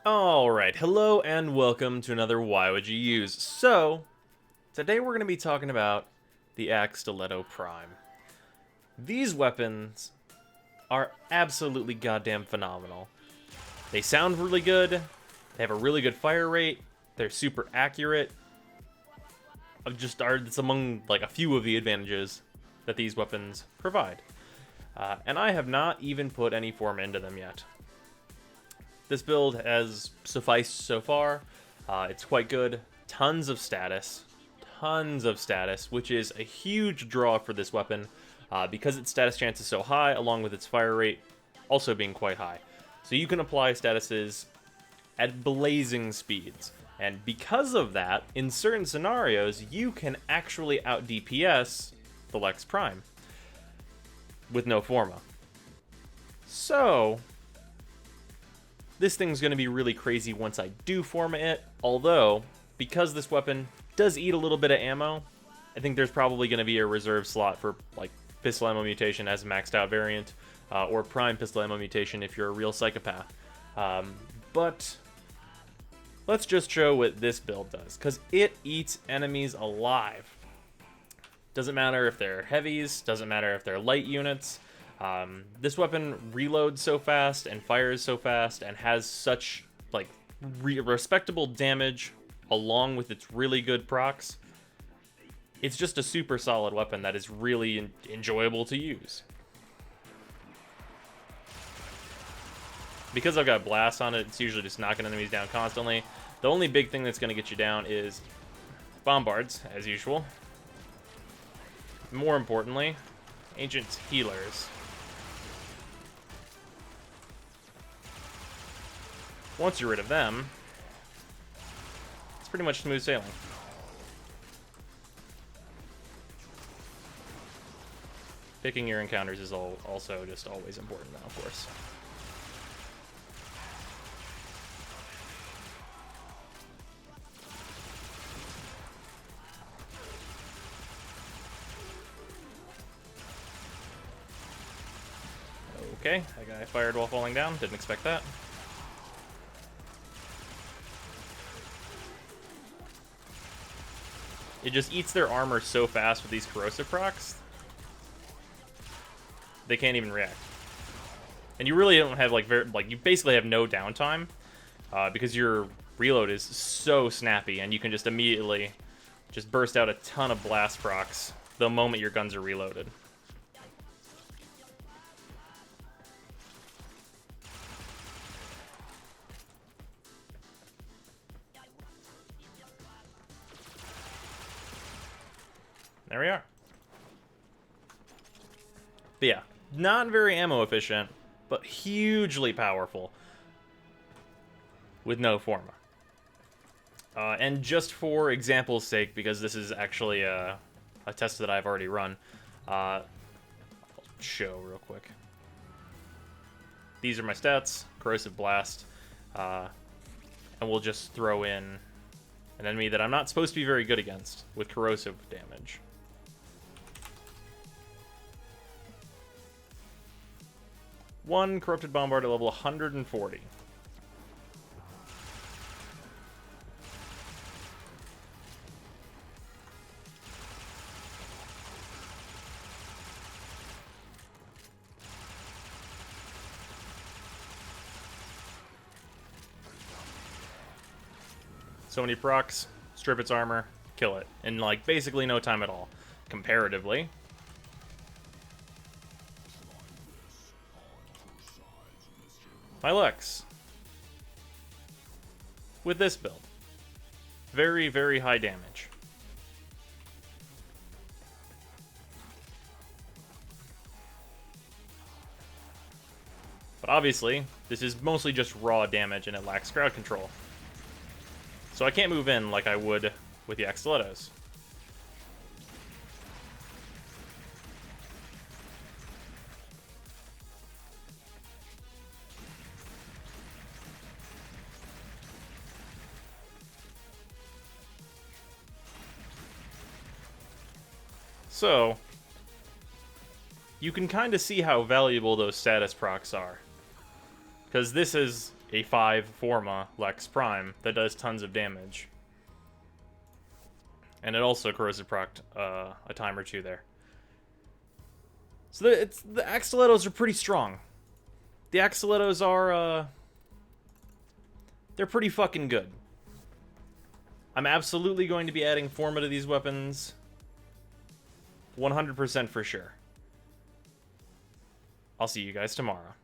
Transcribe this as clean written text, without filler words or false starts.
Alright, hello and welcome to another Why Would You Use? So, today we're going to be talking about the Akstiletto Prime. These weapons are absolutely goddamn phenomenal. They sound really good, they have a really good fire rate, they're super accurate. It's among like a few of the advantages that these weapons provide. And I have not even put any form into them yet. This build has sufficed so far. It's quite good. Tons of status, which is a huge draw for this weapon because its status chance is so high, along with its fire rate also being quite high. So you can apply statuses at blazing speeds. And because of that, in certain scenarios, you can actually out DPS the Lex Prime with no Forma. So, this thing's going to be really crazy once I do Forma it, although, because this weapon does eat a little bit of ammo, I think there's probably going to be a reserve slot for, like, pistol ammo mutation as a maxed out variant, or prime pistol ammo mutation if you're a real psychopath. But let's just show what this build does, because it eats enemies alive. Doesn't matter if they're heavies, doesn't matter if they're light units. This weapon reloads so fast and fires so fast and has such like respectable damage along with its really good procs. It's just a super solid weapon that is really enjoyable to use. Because I've got blasts on it, it's usually just knocking enemies down constantly. The only big thing that's going to get you down is bombards, as usual. More importantly, ancient healers. Once you're rid of them, it's pretty much smooth sailing. Picking your encounters is also just always important, though, of course. Okay, that guy fired while falling down. Didn't expect that. It just eats their armor so fast with these corrosive procs, they can't even react. And you really don't have you basically have no downtime because your reload is so snappy, and you can just immediately just burst out a ton of blast procs the moment your guns are reloaded. There we are. But yeah, not very ammo efficient, but hugely powerful with no Forma. And just for example's sake, because this is actually a test that I've already run, I'll show real quick. These are my stats, Corrosive Blast, and we'll just throw in an enemy that I'm not supposed to be very good against with corrosive damage. One Corrupted Bombard at level 140. So many procs, strip its armor, kill it. In like basically no time at all, comparatively. My Lex. With this build. Very, very high damage. But obviously, this is mostly just raw damage and it lacks crowd control. So I can't move in like I would with the Akstilettos. So, you can kind of see how valuable those status procs are. Because this is a 5 Forma Lex Prime that does tons of damage. And it also corrosive procced a time or two there. So the Akstilettos are pretty strong. The Akstilettos are, they're pretty fucking good. I'm absolutely going to be adding Forma to these weapons. 100% for sure. I'll see you guys tomorrow.